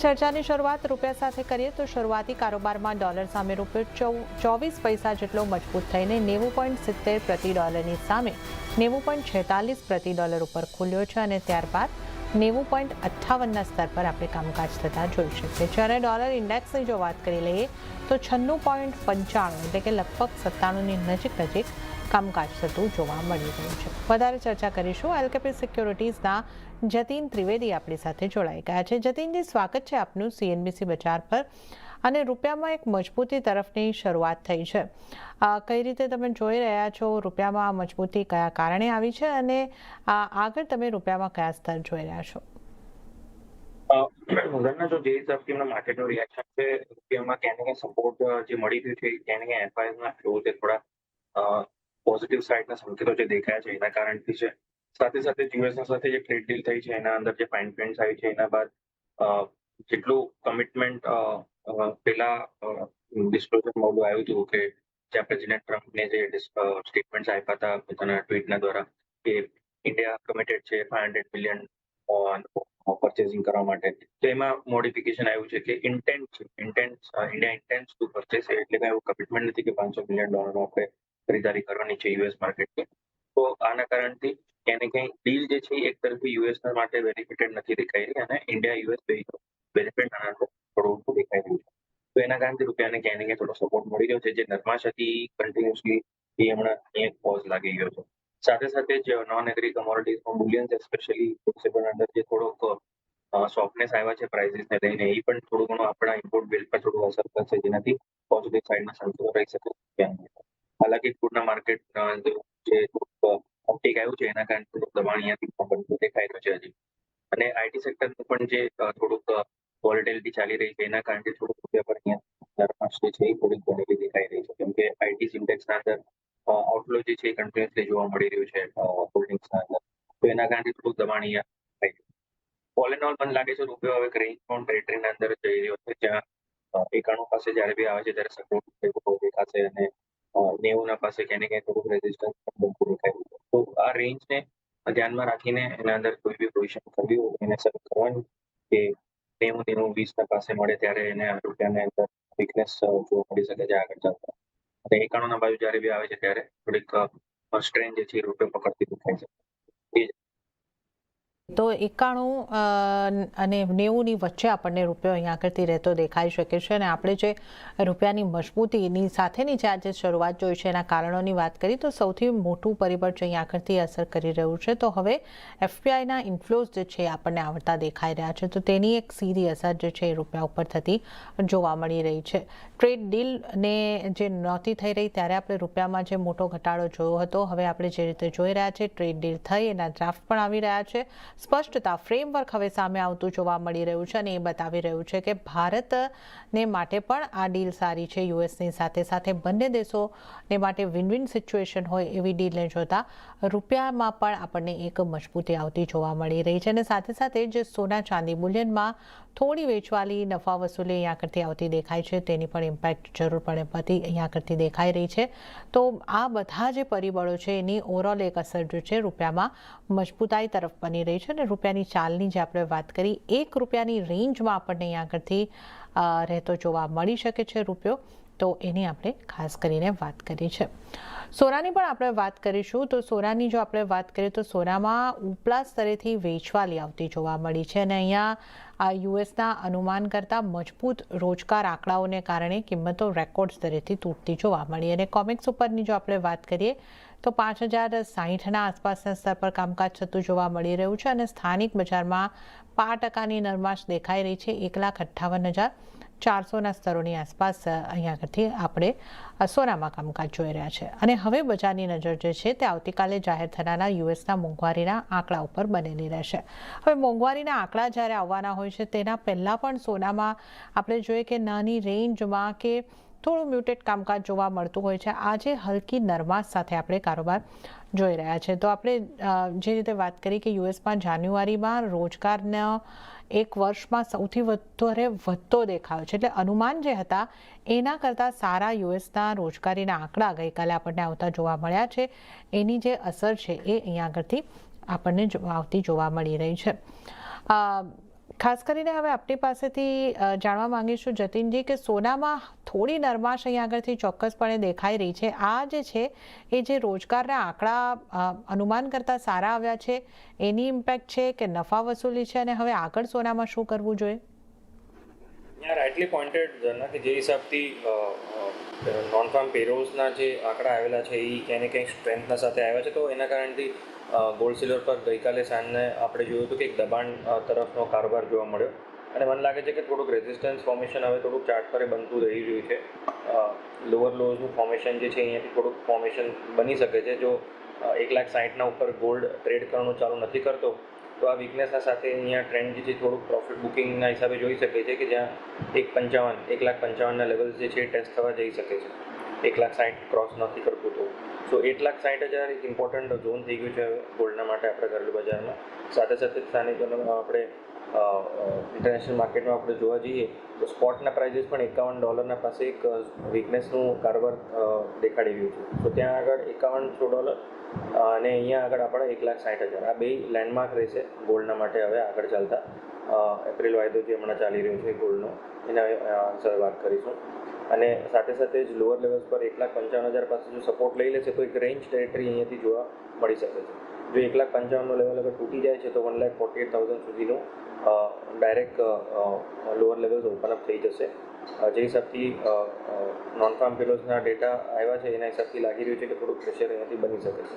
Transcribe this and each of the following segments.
ચર્ચાની શરૂઆત રૂપિયા સાથે કરીએ તો શરૂઆતી કારોબારમાં ડોલર સામે રૂપિયો 24 પૈસા જેટલો મજબૂત થઈને 90.70 પ્રતિ ડોલરની સામે 90.46 પ્રતિ ડોલર ઉપર ખુલ્યો છે અને ત્યારબાદ 90.58ના સ્તર પર આપણે કામકાજ થતા જોઈ શકીએ છીએ. અને ડોલર ઇન્ડેક્સની જો વાત કરી લઈએ તો 96.95 એટલે કે લગભગ 97ની નજીક કામકાજ થતું જોવા મળી રહ્યું છે. વધારે ચર્ચા કરીશું. એલકેપી સિક્યોરિટીઝના જતીન ત્રિવેદી આપણી સાથે જોડાઈ ગયા છે. જતીનજી, સ્વાગત છે આપનું CNBC બજાર પર. અને રૂપિયામાં એક મજબૂતી તરફની શરૂઆત થઈ છે. કઈ રીતે તમે જોઈ રહ્યા છો? રૂપિયામાં મજબૂતી કયા કારણે આવી છે અને આગળ તમે રૂપિયામાં કયા સ્તર જોઈ રહ્યા છો? જો જે હિસાબથી એમના માર્કેટનું રિએક્શન છે, રૂપિયામાં ક્યાંને ક્યાં સપોર્ટ જે મળી રહ્યું છે, ક્યાંને ક્યાં એફઆઈના ફ્લો છે, થોડા પોઝિટિવ સાઇડના સંકેતો જે દેખાયા છે એના કારણથી છે. સાથે સાથે યુએસના સાથે જે ટ્રેડ ડીલ થઈ છે એના અંદર જે ફાઇન પ્રિન્ટ આવી છે એના બાદ જેટલું કમિટમેન્ટ પેલા ડિસ્ક્લોઝરમાં ઓલું આવ્યું હતું કે જ્યાં પ્રેસિડેન્ટ ટ્રમ્પને જે સ્ટેટમેન્ટ આપ્યા હતા પોતાના ટ્વીટના દ્વારા કે ઇન્ડિયા કમિટેડ છે 500 બિલિયન પરચેસિંગ કરવા માટે, તો એમાં મોડિફિકેશન આવ્યું છે કે ઇન્ડિયા ઇન્ટેન્સ ટુ પરચેસ, એટલે કઈ એવું કમિટમેન્ટ નથી કે $500 બિલિયન આપણે ખરીદારી કરવાની છે યુએસ માર્કેટની. તો આના કારણથી ક્યાંને ક્યાંય ડીલ જે છે એક તરફથી યુએસના માટે બેનિફિટેડ નથી દેખાઈ રહી અને ઇન્ડિયા યુએસ બેનિફિટ આના થોડું ઓછું દેખાઈ રહ્યું છે. તો એના કારણથી રૂપિયાને ક્યાંને ક્યાંય થોડો સપોર્ટ મળી રહ્યો છે. જે નરમાશ હતી કન્ટિન્યુઅસલી એ હમણાં એક પોઝ લાગી ગયો છે. સાથે સાથે જ નોન એગ્રી કમોડિટીઝમાં બુલિયન્સ સ્પેશિયલી અંદર જે થોડોક સોફ્ટનેસ આવ્યા છે પ્રાઇસીસને લઈને, એ પણ થોડું ઘણું આપણા ઇમ્પોર્ટ બિલ પર થોડું અસર કરશે, જેનાથી પોઝિટિવ સાઇડના સંકેતો રહી શકે. હાલાકી ફૂડના માર્કેટ જે ઓપ્ટિક આવ્યું છે એના કારણે થોડુંક દબાણ અહીંયાથી દેખાઈ રહ્યું છે હજી. અને આઈટી સેક્ટરનું પણ જે થોડુંક વોલેટિલિટી ચાલી રહી છે એના કારણે થોડુંક રૂપિયા પર અહીંયા નરમાશ જે છે એ થોડીક બનેલી દેખાઈ રહી છે. કેમ કે આઈટી ઇન્ડેક્સના અંદર આઉટફ્લો જે છે એ કન્ટિન્યુઅસલી જોવા મળી રહ્યું છે હોલ્ડિંગ્સના અંદર. તો એના કારણે થોડુંક દબાણ અહીંયા થાય છે. ઓલ એન્ડ ઓલ મને લાગે છે રૂપિયો હવે રેન્જ બાઉન્ડ ટેરેટરીના અંદર જઈ રહ્યો છે, જ્યાં 91 પાસે જ્યારે બી આવે છે ત્યારે સપોર્ટ દેખાશે અને 90 પાસે ક્યાંને ક્યાંય થોડુંક રેઝિસ્ટન્સ બનતું દેખાય છે. તો આ રેન્જને ધ્યાનમાં રાખીને એના અંદર કોઈ બી પોઝિશન કરવી હોય એને સર્ચ કરવાની કે 90-20 પાસે મળે ત્યારે એને રૂપિયાને અંદર વીકનેસ જોવા મળી શકે છે આગળ ચાલતા. અને 91 બાજુ જ્યારે બી આવે છે ત્યારે થોડીક સ્ટ્રેન્થ જે છે એ રૂપિયો પકડતી દેખાય છે. તો 91 અને 90ની વચ્ચે આપણને રૂપિયો અહીંયા આગળથી રહેતો દેખાઈ શકે છે. અને આપણે જે રૂપિયાની મજબૂતીની સાથેની જે આજે શરૂઆત જોઈ છે એના કારણોની વાત કરી તો સૌથી મોટું પરિબળ જે અહીંયા આગળથી અસર કરી રહ્યું છે તો હવે એફપીઆઈના ઇન્ફ્લોઝ જે છે આપણને આવતા દેખાઈ રહ્યા છે. તો તેની એક સીધી અસર જે છે એ રૂપિયા ઉપર થતી જોવા મળી રહી છે. ટ્રેડ ડીલને જે નહોતી થઈ રહી ત્યારે આપણે રૂપિયામાં જે મોટો ઘટાડો જોયો હતો, હવે આપણે જે રીતે જોઈ રહ્યા છે ટ્રેડ ડીલ થઈ એના ડ્રાફ્ટ પણ આવી રહ્યા છે. સ્પષ્ટતા ફ્રેમવર્ક હવે સામે આવતું જોવા મળી રહ્યું છે અને એ બતાવી રહ્યું છે કે ભારતને માટે પણ આ ડીલ સારી છે. યુએસની સાથે સાથે બંને દેશોને માટે વિન વિન સિચ્યુએશન હોય એવી ડીલને જોતા રૂપિયામાં પણ આપણને એક મજબૂતી આવતી જોવા મળી રહી છે. અને સાથે સાથે જે સોના ચાંદી બુલિયનમાં થોડી વેચવાલી નફા વસૂલી અહીંયા કરતી આવતી દેખાય છે, તેની પણ ઇમ્પેક્ટ જરૂરપણે પતી અહીંયા કરતી દેખાઈ રહી છે. તો આ બધા જે પરિબળો છે એની ઓવરઓલ એક અસર જે છે રૂપિયામાં મજબૂતાઈ તરફ બની રહી છે. અને રૂપિયાની ચાલની જે આપણે વાત કરી, ₹1ની રેન્જમાં આપણને અહીંયા આગળથી રહેતો જોવા મળી શકે છે રૂપિયો. તો એની આપણે ખાસ કરીને વાત કરી છે. સોનાની પણ આપણે વાત કરીશું. તો સોનાની જો આપણે વાત કરીએ તો સોનામાં ઉપલા સ્તરેથી વેચવાલી આવતી જોવા મળી છે અને અહીંયા યુએસના અનુમાન કરતાં મજબૂત રોજગાર આંકડાઓને કારણે કિંમતો રેકોર્ડ સ્તરેથી તૂટતી જોવા મળી. અને કોમેક્સ ઉપરની જો આપણે વાત કરીએ તો 5060ના આસપાસના સ્તર પર કામકાજ થતું જોવા મળી રહ્યું છે અને સ્થાનિક બજારમાં 5%ની નરમાશ દેખાઈ રહી છે. 1,58,400ના સ્તરોની આસપાસ અહીંયા આગળથી આપણે સોનામાં કામકાજ જોઈ રહ્યા છે. અને હવે બજારની નજર જે છે તે આવતીકાલે જાહેર થનારા યુએસના મોંઘવારીના આંકડા ઉપર બનેલી રહેશે. હવે મોંઘવારીના આંકડા જ્યારે આવવાના હોય છે તેના પહેલાં પણ સોનામાં આપણે જોઈએ કે નાની રેન્જમાં કે થોડું મ્યુટેડ કામકાજ જોવા મળતું હોય છે. આજે હલકી નરમાશ સાથે આપણે કારોબાર જોઈ રહ્યા છે. તો આપણે જે રીતે વાત કરી કે યુએસમાં જાન્યુઆરીમાં રોજગારનો એક વર્ષમાં સૌથી વધારે વધતો દેખાયો છે, એટલે અનુમાન જે હતા એના કરતાં સારા યુએસના રોજગારીના આંકડા ગઈકાલે આપણને આવતા જોવા મળ્યા છે. એની જે અસર છે એ અહીંયા આગળથી આપણને આવતી જોવા મળી રહી છે. ખાસ કરીને હવે આપની પાસેથી જાણવા માંગીશું જતીનજી કે સોનામાં થોડી નરમાશ અહીંયા આગળથી ચોક્કસપણે દેખાઈ રહી છે. આ જે છે એ જે રોજગારના આંકડા અનુમાન કરતાં સારા આવ્યા છે એની ઇમ્પેક્ટ છે કે નફા વસૂલી છે, અને હવે આગળ સોનામાં શું કરવું જોઈએ? યાર રાઇટલી પોઈન્ટેડ ઝરના કે જે હિસાબથી નોન ફાર્મ પેરોલ્સના જે આંકડા આવેલા છે એ ક્યાંય ને ક્યાંય સ્ટ્રેન્થના સાથે આવ્યા છે, તો એના કારણથી ગોલ્ડ સિલ્વર પર ગઈકાલે સાંજને આપણે જોયું હતું કે એક દબાણ તરફનો કારોબાર જોવા મળ્યો, અને મને લાગે છે કે થોડુંક રેઝિસ્ટન્સ ફોર્મેશન હવે થોડુંક ચાર્ટ પર બનતું રહી રહ્યું છે. લોઅર લોઝનું ફોર્મેશન જે છે અહીંયાથી થોડુંક ફોર્મેશન બની શકે છે. જો 1,60,000 ઉપર ગોલ્ડ ટ્રેડ કરવાનું ચાલુ નથી કરતો તો આ વીકનેસના સાથે અહીંયા ટ્રેન્ડ જે છે થોડુંક પ્રોફિટ બુકિંગના હિસાબે જોઈ શકે છે કે જ્યાં 1,55,000 લેવલ્સ જે છે ટેસ્ટ થવા જઈ શકે છે. 1,60,000 ક્રોસ નથી કરતું તો 1,60,000 એક ઇમ્પોર્ટન્ટ ઝોન થઈ ગયું છે હવે ગોલ્ડના માટે આપણા ઘરેલું બજારમાં. સાથે સાથે સ્થાનિક આપણે ઇન્ટરનેશનલ માર્કેટમાં આપણે જોવા જઈએ તો સ્પોટના પ્રાઇઝીસ પણ $51 પાસે એક વીકનેસનું કારોબાર દેખાડી રહ્યું છે. તો ત્યાં આગળ $5100 અને અહીંયા આગળ આપણે 1,60,000 આ બે લેન્ડમાર્ક રહેશે ગોલ્ડના માટે હવે આગળ ચાલતા. એપ્રિલ વાયદો જે હમણાં ચાલી રહ્યો છે ગોલ્ડનો એના વિશે વાત કરીશું. અને સાથે સાથે જ લોઅર લેવલ્સ પર 1,55,000 પાસે જો સપોર્ટ લઈ લેશે તો એક રેન્જ ટેરિટરી અહીંયાથી જોવા મળી શકે છે. જો 1,55,000નો લેવલ અગર તૂટી જાય છે તો 1,48,000 સુધીનું direct lower levels open up થઈ જશે. જે હિસાબથી નોન ફાર્મ પેરોલ્સના ડેટા આવ્યા છે એના હિસાબથી લાગી રહ્યું છે કે થોડુંક પ્રેશર અહીંયાથી બની શકે છે.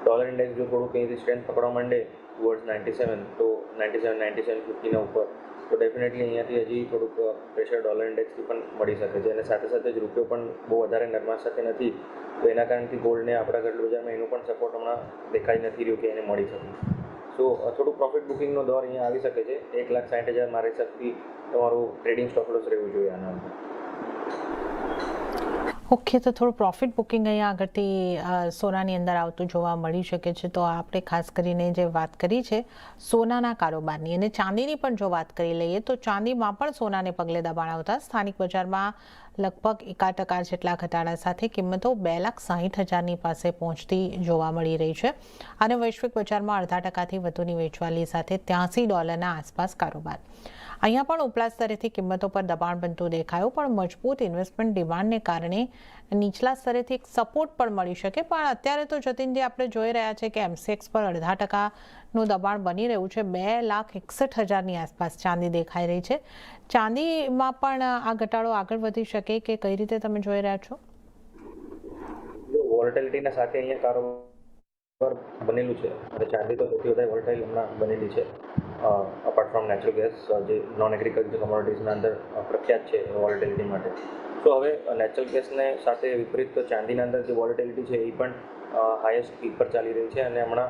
ડોલર ઇન્ડેક્સ જો થોડુંક અહીંયાથી સ્ટ્રેન્થ પકડવા માંડે ટુવર્ડ્સ 97 તો 97-97.50 ઉપર તો ડેફિનેટલી અહીંયાથી હજી થોડુંક પ્રેશર ડોલર ઇન્ડેક્સથી પણ મળી શકે છે. અને સાથે સાથે જ રૂપિયો પણ બહુ વધારે નરમાશ સાથે નથી, તો એના કારણથી ગોલ્ડને આપણા ઘરેલું બજારમાં એનું પણ સપોર્ટ હમણાં દેખાઈ નથી રહ્યું કે એને મળી શકે. સો થોડુંક પ્રોફિટ બુકિંગનો દોર અહીંયા આવી શકે છે. 1,60,000 મારા હિસાબથી તમારું ટ્રેડિંગ સ્ટોપ લોસ રહેવું જોઈએ આના અંદર. ઓકે, તો થોડું પ્રોફિટ બુકિંગ અહીંયા આગળથી સોનાની અંદર આવતું જોવા મળી શકે છે. તો આપણે ખાસ કરીને જે વાત કરી છે સોનાના કારોબારની, અને ચાંદીની પણ જો વાત કરી લઈએ તો ચાંદીમાં પણ સોનાને પગલે દબાણ આવતા સ્થાનિક બજારમાં લગભગ 1% જેટલા ઘટાડા સાથે કિંમતો 2,60,000ની પાસે પહોંચતી જોવા મળી રહી છે, અને વૈશ્વિક બજારમાં 0.5%થી વધુની વેચવાલી સાથે $83 આસપાસ કારોબાર. અહીંયા પણ ઉપલા સ્તરેથી કિંમતો પર દબાણ બનતું દેખાયું, પણ મજબૂત ઇન્વેસ્ટમેન્ટ ડિમાન્ડને કારણે નીચલા સ્તરેથી એક સપોર્ટ પણ મળી શકે. પણ અત્યારે તો જતીનજી આપણે જોઈ રહ્યા છે કે MCX પર 0.5%નું દબાણ બની રહ્યું છે. 2,61,000ની આસપાસ ચાંદી દેખાઈ રહી છે. ચાંદીમાં પણ આ ઘટાડો આગળ વધી શકે કે કઈ રીતે તમે જોઈ રહ્યા છો? વોલેટિલિટીના સાથે અહીંયા કારોબાર બનેલું છે અને ચાંદી તો સૌથી વધારે વોલેટાઇલ હમણાં બનેલી છે. અપાર્ટ ફ્રોમ નેચરલ ગેસ જે નોન એગ્રીકલ્ચર કોમોડિટીઝના અંદર પ્રખ્યાત છે વોલેટિલિટી માટે. તો હવે નેચરલ ગેસને સાથે વિપરીત તો ચાંદીના અંદર જે વોલેટિલિટી છે એ પણ હાઈએસ્ટ પીક પર ચાલી રહી છે, અને હમણાં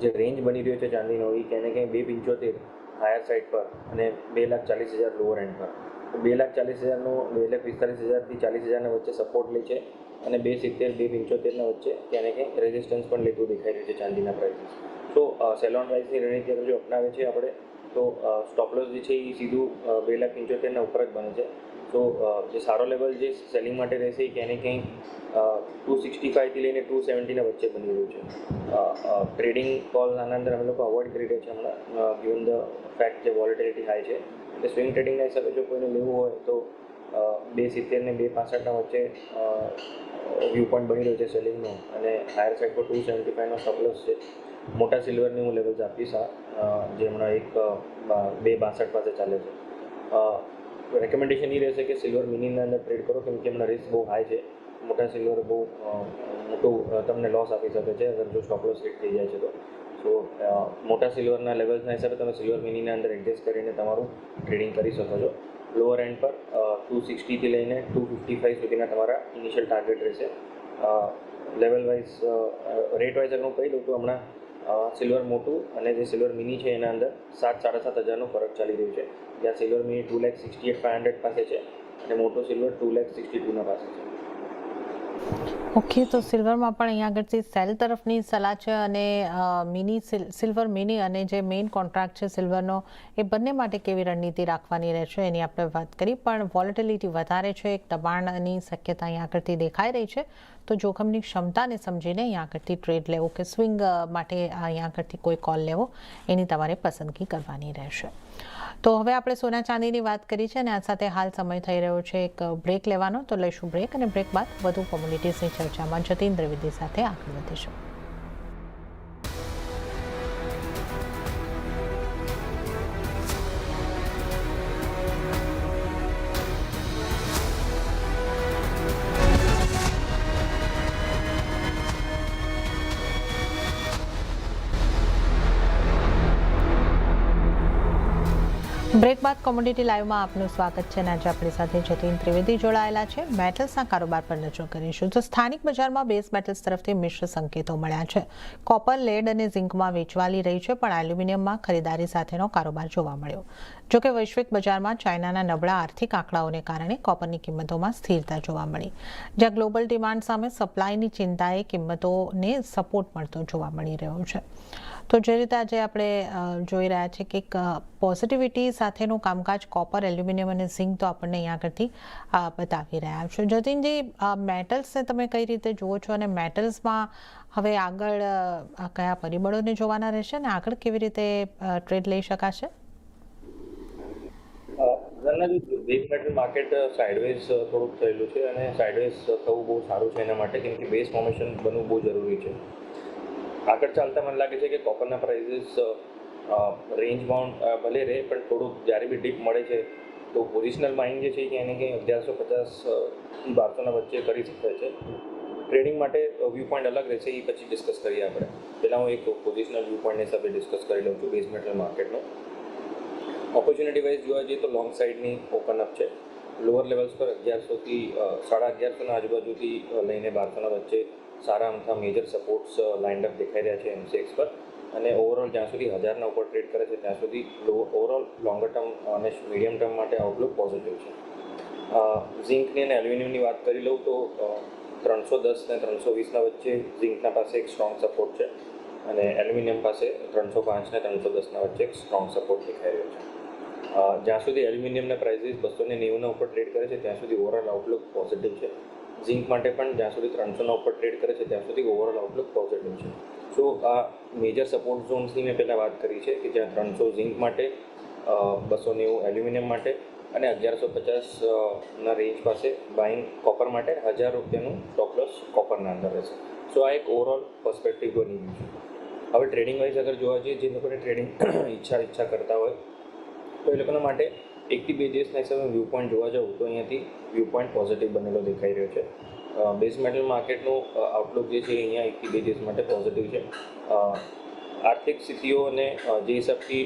જે રેન્જ બની રહ્યો છે ચાંદીનો એ ક્યાંય ને ક્યાંય 2,75 હાયર સાઇડ પર અને 2,40,000 લોઅર એન્ડ પર. 2,40,000નું 2,45,000થી 40,000ના વચ્ચે સપોર્ટ લે છે, અને 2,70-2,75ના વચ્ચે ક્યાં ને ક્યાંય રેઝિસ્ટન્સ પણ લેતું દેખાઈ રહ્યું છે ચાંદીના પ્રાઇસીસ. તો સેલ ઓન રાઇઝની રણનીતિ અગર જો અપનાવે છે આપણે તો સ્ટોપ લોસ જે છે એ સીધું 2,75,000ના ઉપર જ બને છે. તો જે સારો લેવલ જે સેલિંગ માટે રહેશે એ ક્યાંય ને ક્યાંય 265થી લઈને 270ના વચ્ચે બની રહ્યું છે. ટ્રેડિંગ કોલ આના અંદર અમે લોકો અવોઇડ કરી રહ્યા છે હમણાં, ગિવન ધ ફેક્ટ જે વોલેટિલિટી હાઈ છે. એટલે સ્વિંગ ટ્રેડિંગના હિસાબે જો કોઈને લેવું હોય તો 270 ને 265ના વચ્ચે વ્યૂ પોઈન્ટ બની રહ્યો છે સેલિંગનો, અને હાયર સાઇડ પર 275નો સ્ટોપ લોસ છે. મોટા સિલ્વરની હું લેવલ્સ આપીશ જે હમણાં 2,62 પાસે ચાલે છે. રેકમેન્ડેશન એ રહેશે કે સિલ્વર મિનીના અંદર ટ્રેડ કરો, કેમ કે હમણાં રિસ્ક બહુ હાઈ છે. મોટા સિલ્વર બહુ મોટું તમને લોસ આપી શકે છે અગર જો સ્ટોપ લોસ હિટ થઈ જાય છે તો. સો મોટા સિલ્વરના લેવલ્સના હિસાબે તમે સિલ્વર મિનીના અંદર એડજસ્ટ કરીને તમારું ટ્રેડિંગ કરી શકો છો. લોઅર એન્ડ પર 260થી લઈને 255 સુધીના તમારા ઇનિશિયલ ટાર્ગેટ રહેશે. લેવલ વાઇઝ રેટ વાઇઝ અગર હું કહી દઉં તો હમણાં સિલ્વર મોટું અને જે સિલ્વર મિની છે એના અંદર 7,000-7,500નો ફરક ચાલી રહ્યો છે. જ્યાં સિલ્વર મિની 2,68,500 પાસે છે અને મોટો સિલ્વર 2,62ના પાસે છે. ઓકે, તો સિલ્વરમાં પણ અહીંયા આગળથી સેલ તરફની સલાહ છે અને સિલ્વર મિની અને જે મેઇન કોન્ટ્રાક્ટ છે સિલ્વરનો એ બંને માટે કેવી રણનીતિ રાખવાની રહેશે એની આપણે વાત કરી, પણ વોલેટિલિટી વધારે છે, એક દબાણની શક્યતા અહીંયા આગળથી દેખાઈ રહી છે. તો જોખમની ક્ષમતાને સમજીને અહીંયા આગળથી ટ્રેડ લેવો કે સ્વિંગ માટે અહીંયા આગળથી કોઈ કોલ લેવો એની તમારે પસંદગી કરવાની રહેશે. તો હવે આપણે સોના ચાંદીની વાત કરી છે અને આ સાથે હાલ સમય થઈ રહ્યો છે એક બ્રેક લેવાનો, તો લઈશું બ્રેક અને બ્રેક બાદ વધુ કોમોડિટીઝની ચર્ચામાં જતીન ત્રિવેદી સાથે આગળ વધીશું. બ્રેક બાદ કોમોડિટી લાઈવમાં આપનું સ્વાગત છે અને આજે આપણી સાથે જતીન ત્રિવેદી જોડાયેલા છે. મેટલ્સના કારોબાર પર નજર કરીશું. તો સ્થાનિક બજારમાં બેઝ મેટલ્સ તરફથી મિશ્ર સંકેતો મળ્યા છે. કોપર, લેડ અને ઝિંકમાં વેચવાલી રહી છે, પણ એલ્યુમિનિયમમાં ખરીદારી સાથેનો કારોબાર જોવા મળ્યો. જોકે વૈશ્વિક બજારમાં ચાઇનાના નબળા આર્થિક આંકડાઓને કારણે કોપરની કિંમતોમાં સ્થિરતા જોવા મળી, જ્યાં ગ્લોબલ ડિમાન્ડ સામે સપ્લાયની ચિંતાએ કિંમતોને સપોર્ટ મળતો જોવા મળી રહ્યો છે. તો જે રીતે આજે આપણે જોઈ રહ્યા છીએ કે એક પોઝિટિવિટી સાથેનું કામકાજ કોપર, એલ્યુમિનિયમ અને ઝિંક તો આપણને અહીંયા આગળથી બતાવી રહ્યા છે. જતીનજી, મેટલ્સને તમે કઈ રીતે જુઓ છો અને મેટલ્સમાં હવે આગળ કયા પરિબળોને જોવાના રહેશે અને આગળ કેવી રીતે ટ્રેડ લઈ શકાશે? બેઝ મેટલ માર્કેટ સાઇડવેઝ થોડુંક થયેલું છે અને સાઇડવેઝ થવું બહુ સારું છે એના માટે, કેમ કે બેઝ ફોર્મેશન બનવું બહુ જરૂરી છે. આગળ ચાલતા મને લાગે છે કે કોપરના પ્રાઇઝીસ રેન્જ બાઉન્ડ ભલે રહે, પણ થોડુંક જ્યારે બી ડીપ મળે છે તો પોઝિશનલ માઇન્ડ જે છે કે એને કંઈ 1150 1200 વચ્ચે કરી શકે છે. ટ્રેડિંગ માટે વ્યૂ પોઈન્ટ અલગ રહેશે, એ પછી ડિસ્કસ કરીએ આપણે. પહેલાં હું એક પોઝિશનલ વ્યૂ પોઈન્ટની હિસાબે ડિસ્કસ કરી લઉં છું બેઝ મેટલ માર્કેટનો. ઓપોર્ચ્યુનિટી વાઇઝ જોવા જઈએ તો લોંગ સાઇડની ઓપન અપ છે. લોઅર લેવલ્સ પર 1100 થી 1150 આજુબાજુથી લઈને 1200 વચ્ચે સારા અમથા મેજર સપોર્ટ્સ લાઇન્ડ અપ દેખાઈ રહ્યા છે એમસીએક્સ પર, અને ઓવરઓલ જ્યાં સુધી 1000ના ઉપર ટ્રેડ કરે છે ત્યાં સુધી ઓવરઓલ લોંગર ટર્મ અને મીડિયમ ટર્મ માટે આઉટલુક પોઝિટિવ છે. ઝિંકની અને એલ્યુમિનિયમની વાત કરી લઉં તો 310 ને 320ના વચ્ચે ઝિંકના પાસે એક સ્ટ્રોંગ સપોર્ટ છે અને એલ્યુમિનિયમ પાસે 305 ને 310ના વચ્ચે એક સ્ટ્રોંગ સપોર્ટ દેખાઈ રહ્યો છે. જ્યાં સુધી એલ્યુમિનિયમના પ્રાઇઝીસ 290ના ઉપર ટ્રેડ કરે છે ત્યાં સુધી ઓવરઓલ આઉટલુક પોઝિટિવ છે. ઝિંક માટે પણ જ્યાં સુધી 300ના ઉપર ટ્રેડ કરે છે ત્યાં સુધી ઓવરઓલ આઉટલુક પોઝિટિવ છે. સો આ મેજર સપોર્ટ ઝોન્સની મેં પહેલાં વાત કરી છે કે જ્યાં 300 ઝિંક માટે, 290 એલ્યુમિનિયમ માટે અને 1150ના રેન્જ પાસે બાઇંગ કોપર માટે 1000 રૂપિયાનું સ્ટોપ લોસ કોપરના અંદર રહેશે. સો આ એક ઓવરઓલ પર્સપેક્ટિવ બની ગયું છે. હવે ટ્રેડિંગ વાઇઝ અગર જોવા જઈએ, જે લોકોને ટ્રેડિંગ ઈચ્છા કરતા હોય તો એ લોકોના માટે 1 થી 2 દિવસના હિસાબે વ્યૂ પોઈન્ટ જોવા જાઉં તો અહીંયાથી વ્યૂ પોઈન્ટ પોઝિટિવ બનેલો દેખાઈ રહ્યો છે. બેઝ મેટલ માર્કેટનું આઉટલુક જે છે અહીંયા 1 થી 2 દિવસ માટે પોઝિટિવ છે. આર્થિક સ્થિતિઓ અને જે હિસાબથી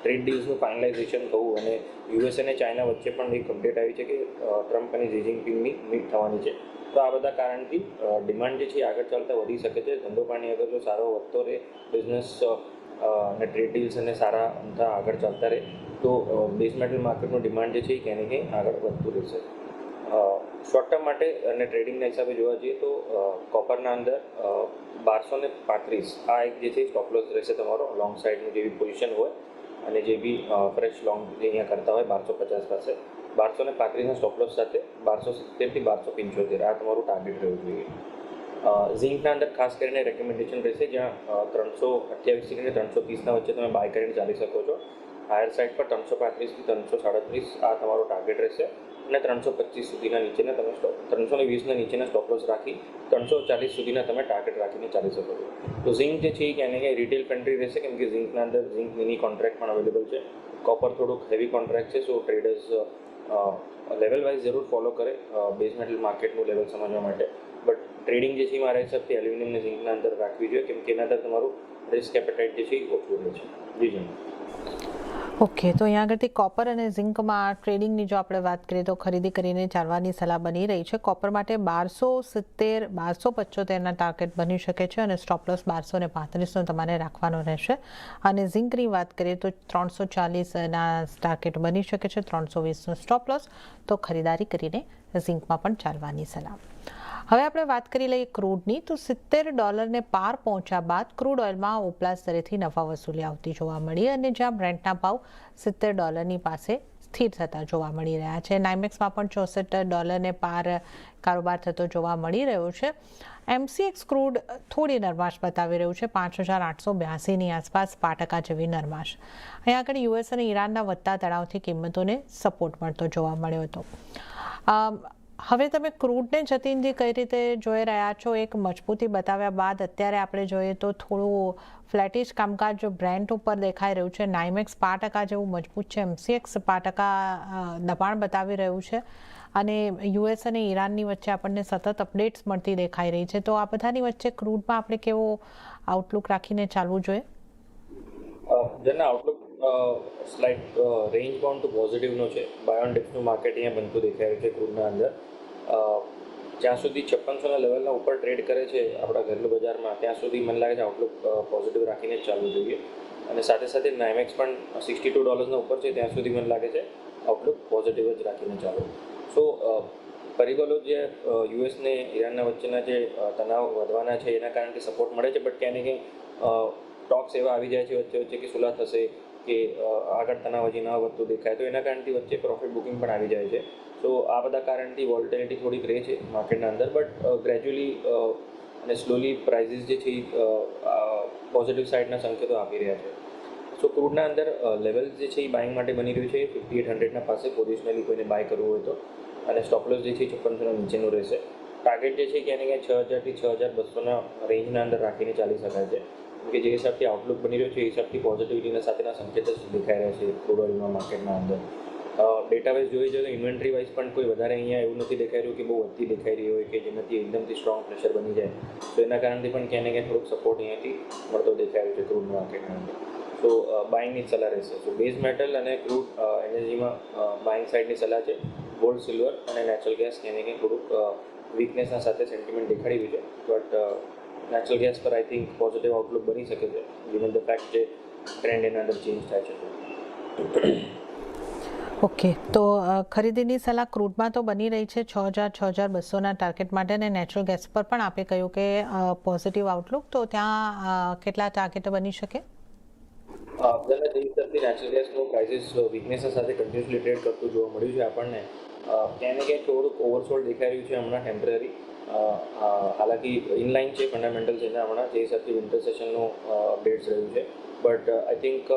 ટ્રેડ ડીલ્સનું ફાઇનલાઇઝેશન થવું અને યુએસ અને ચાઇના વચ્ચે પણ એક અપડેટ આવી છે કે ટ્રમ્પ અને ઝી જિનપિંગની મીટ થવાની છે. તો આ બધા કારણથી ડિમાન્ડ જે છે આગળ ચાલતા વધી શકે છે. ધંધો પાણી અગર જો સારો વધતો રહે, બિઝનેસ અને ટ્રેડ ડીલ્સ અને સારા અમથા આગળ ચાલતા રહે તો બેઝ મેટલ માર્કેટનું ડિમાન્ડ જે છે એ ક્યાંય ને ક્યાંય આગળ વધતું રહેશે. શોર્ટ ટર્મ માટે અને ટ્રેડિંગના હિસાબે જોવા જઈએ તો કોપરના અંદર 1235 આ એક જે છે સ્ટોપ લોસ રહેશે તમારો. લોંગ સાઇડની જેવી પોઝિશન હોય અને જે બી ફ્રેશ લોંગ જે અહીંયા કરતા હોય 1250 પાસે 1235ના સ્ટોપ લોસ સાથે 1270 થી 1275 આ તમારું ટાર્ગેટ રહેવું જોઈએ. ઝિંકના અંદર ખાસ કરીને રેકમેન્ડેશન રહેશે જ્યાં 328 થી 330ના વચ્ચે તમે બાય કરીને ચાલી શકો છો. હાયર સાઇડ પર 335 થી 337 આ તમારો ટાર્ગેટ રહેશે અને 325 સુધીના નીચેના તમે 320ના નીચેના સ્ટોપ લોસ રાખી 340 સુધીના તમે ટાર્ગેટ રાખીને ચાલી શકો છો. તો ઝિંક જે છે એ ક્યાંય ને ક્યાંય રિટેલ કન્ટ્રી રહેશે, કેમ કે ઝિંકના અંદર ઝિંક મિની કોન્ટ્રાક્ટ પણ અવેલેબલ છે. કોપર થોડુંક હેવી કોન્ટ્રાક્ટ છે, સો ટ્રેડર્સ લેવલ વાઇઝ જરૂર ફોલો કરે બેઝ મેટલ માર્કેટનું લેવલ સમજવા માટે. બટ ટ્રેડિંગ જે છે મારા હિસાબથી એલ્યુમિનિયમ અને ઝિંકના અંદર રાખવી જોઈએ, કેમ કે એના અંદર તમારું રિસ્ક એપેટાઇટ જે છે એ ઓછું રહે છે. જી. ઓકે, તો અહીંયા આગળથી કોપર અને ઝિંકમાં ટ્રેડિંગની જો આપણે વાત કરીએ તો ખરીદી કરીને ચાલવાની સલાહ બની રહી છે. કોપર માટે 1270 1275ના ટાર્ગેટ બની શકે છે અને સ્ટોપ લોસ 1235નો તમારે રાખવાનો રહેશે. અને ઝિંકની વાત કરીએ તો 340ના ટાર્ગેટ બની શકે છે, 320નો સ્ટોપ લોસ. તો ખરીદારી કરીને ઝિંકમાં પણ ચાલવાની સલાહ. હવે આપણે વાત કરી લઈએ ક્રૂડની, તો $70 પાર પહોંચ્યા બાદ ક્રૂડ ઓઇલમાં ઉપલા સ્તરેથી નફા વસૂલી આવતી જોવા મળી અને જ્યાં બ્રેન્ટના ભાવ $70 પાસે સ્થિર થતા જોવા મળી રહ્યા છે. નાઇમેક્સમાં પણ $64 પાર કારોબાર થતો જોવા મળી રહ્યો છે. MCX ક્રૂડ થોડી નરમાશ બતાવી રહ્યું છે, 5,882ની આસપાસ, 5% જેવી નરમાશ. અહીં આગળ US અને ઈરાનના વધતા તણાવથી કિંમતોને સપોર્ટ મળતો જોવા મળ્યો હતો. હવે તમે ક્રૂડને જતીનજી કઈ રીતે જોઈ રહ્યા છો? એક મજબૂતી બતાવ્યા બાદ અત્યારે આપણે જોઈએ તો થોડું ફ્લેટિશ કામકાજ બ્રેન્ટ ઉપર દેખાઈ રહ્યું છે. નાઇમેક્સ 5% જેવું મજબૂત છે, MCX 5% દબાણ બતાવી રહ્યું છે અને US અને ઈરાનની વચ્ચે આપણને સતત અપડેટ્સ મળતી દેખાઈ રહી છે. તો આ બધાની વચ્ચે ક્રૂડમાં આપણે કેવો આઉટલુક રાખીને ચાલવું જોઈએ? જેના outlook slight range bound to પોઝિટિવનો છે. બાય ઓન ડિપ્સનું માર્કેટ અહીંયા બનતું દેખાઈ રહ્યું છે ક્રૂડના અંદર. જ્યાં સુધી 5600ના લેવલના ઉપર ટ્રેડ કરે છે આપણા ઘરેલું બજારમાં, ત્યાં સુધી મને લાગે છે આઉટલુક પોઝિટિવ રાખીને જ ચાલવું જોઈએ. અને સાથે સાથે નાઇમેક્સ પણ $62ના ઉપર છે, ત્યાં સુધી મને લાગે છે આઉટલુક પોઝિટિવ જ રાખીને ચાલવું. સો પરિબળો જે US ને ઈરાનના વચ્ચેના જે તણાવ વધવાના છે એના કારણથી સપોર્ટ મળે છે, બટ ક્યાંય ને ક્યાંય ટોક્સ એવા આવી જાય છે વચ્ચે કે સુલા થશે કે આગળ તણાવ હજી ન વધતું દેખાય, તો એના કારણથી વચ્ચે પ્રોફિટ બુકિંગ પણ આવી જાય છે. તો આ બધા કારણથી વોલેટિલિટી થોડીક રહે છે માર્કેટના અંદર, બટ ગ્રેજ્યુઅલી અને સ્લોલી પ્રાઇઝીસ જે છે પોઝિટિવ સાઇડના સંકેતો આપી રહ્યા છે. સો ક્રૂડના અંદર લેવલ જે છે એ બાઇંગ માટે બની રહ્યું છે 5800ના પાસે પોઝિશનલી કોઈને બાય કરવું હોય તો, અને સ્ટોપલોસ જે છે 5600ના નીચેનું રહેશે. ટાર્ગેટ જે છે ક્યાંય ને ક્યાંય 6000થી 6200ના રેન્જના અંદર રાખીને ચાલી શકાય છે, કે જે હિસાબથી આઉટલુક બની રહ્યો છે એ હિસાબથી પોઝિટિવિટીના સાથેના સંકેત જ દેખાઈ રહ્યા છે ક્રૂડ ઓઇલના માર્કેટના અંદર. ડેટા વાઇઝ જોઈ જોઈએ તો ઇન્વેન્ટરી વાઇઝ પણ કોઈ વધારે અહીંયા એવું નથી દેખાઈ રહ્યું કે બહુ વધતી દેખાઈ રહી હોય કે જેનાથી એકદમથી સ્ટ્રોંગ પ્રેશર બની જાય. તો એના કારણથી પણ ક્યાંય ને ક્યાંય થોડુંક સપોર્ટ અહીંયાથી મળતો દેખાઈ રહ્યો છે ક્રૂડ માર્કેટના અંદર. તો બાઇંગની સલાહ રહેશે. તો બેઝ મેટલ અને ક્રૂડ એનર્જીમાં બાઇંગ સાઇડની સલાહ છે. ગોલ્ડ, સિલ્વર અને નેચરલ ગેસ ક્યાંય ને ક્યાંય થોડુંક વીકનેસના સાથે સેન્ટિમેન્ટ દેખાડી રહ્યું છે, બટ નેચરલ ગેસ પર આઈ થિંક પોઝિટિવ આઉટલુક બની શકે છે ગિવન ધ ફેક્ટ જે ટ્રેન્ડ એના અંદર ચેન્જ થાય છે. ઓકે, તો ખરીદીની સલાહ ક્રૂડમાં તો બની રહી છે 6,000-6,200ના ટાર્ગેટ માટે, અને નેચરલ ગેસ પર પણ આપે કહ્યું કે પોઝિટિવ આઉટલુક, તો ત્યાં કેટલા ટાર્ગેટ બની શકે? જેના જે હિસાબથી નેચરલ ગેસનું પ્રાઇસીસ વીકનેસ સાથે કન્ટિન્યુઅસલી ટ્રેડ કરતું જોવા મળ્યું છે આપણને, ક્યાંય ને ક્યાંય થોડુંક ઓવરસોલ્ડ દેખાઈ રહ્યું છે હમણાં ટેમ્પરરી. હાલાકી ઇનલાઇન છે ફંડામેન્ટલ છે એના હમણાં જે હિસાબથી વિન્ટર સેશનનું અપડેટ્સ રહ્યું છે, but I think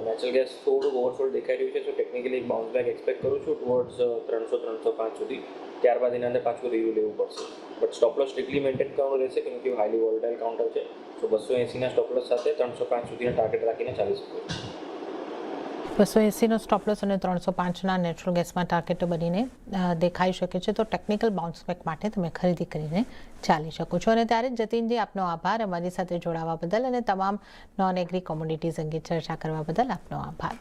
natural gas થોડુંક ઓવરસોલ્ડ દેખાઈ રહ્યું છે. સો ટેકનિકલી એક બાઉન્સ બેક એક્સપેક્ટ કરું છું ટુવર્ડ્સ 300-305 સુધી. ત્યારબાદ એના અંદર પાછું રિવ્યૂ લેવું પડશે, બટ સ્ટોપલોસ સ્ટ્રિક્ટલી મેન્ટેન કરવાનું રહેશે કેમ કે હાઈલી વોલેટાઇલ કાઉન્ટર છે. તો 280ના સ્ટોપલોસ સાથે 305 સુધીના ટાર્ગેટ રાખીને ચાલી શકો છો. 280નો સ્ટોપલોસ અને 305ના નેચરલ ગેસમાં ટાર્ગેટો બનીને દેખાઈ શકે છે. તો ટેકનિકલ બાઉન્સ બેક માટે તમે ખરીદી કરીને ચાલી શકો છો. અને ત્યારે જતીનજી, આપનો આભાર અમારી સાથે જોડાવા બદલ અને તમામ નોન એગ્રી કોમોડિટીઝ અંગે ચર્ચા કરવા બદલ આપનો આભાર.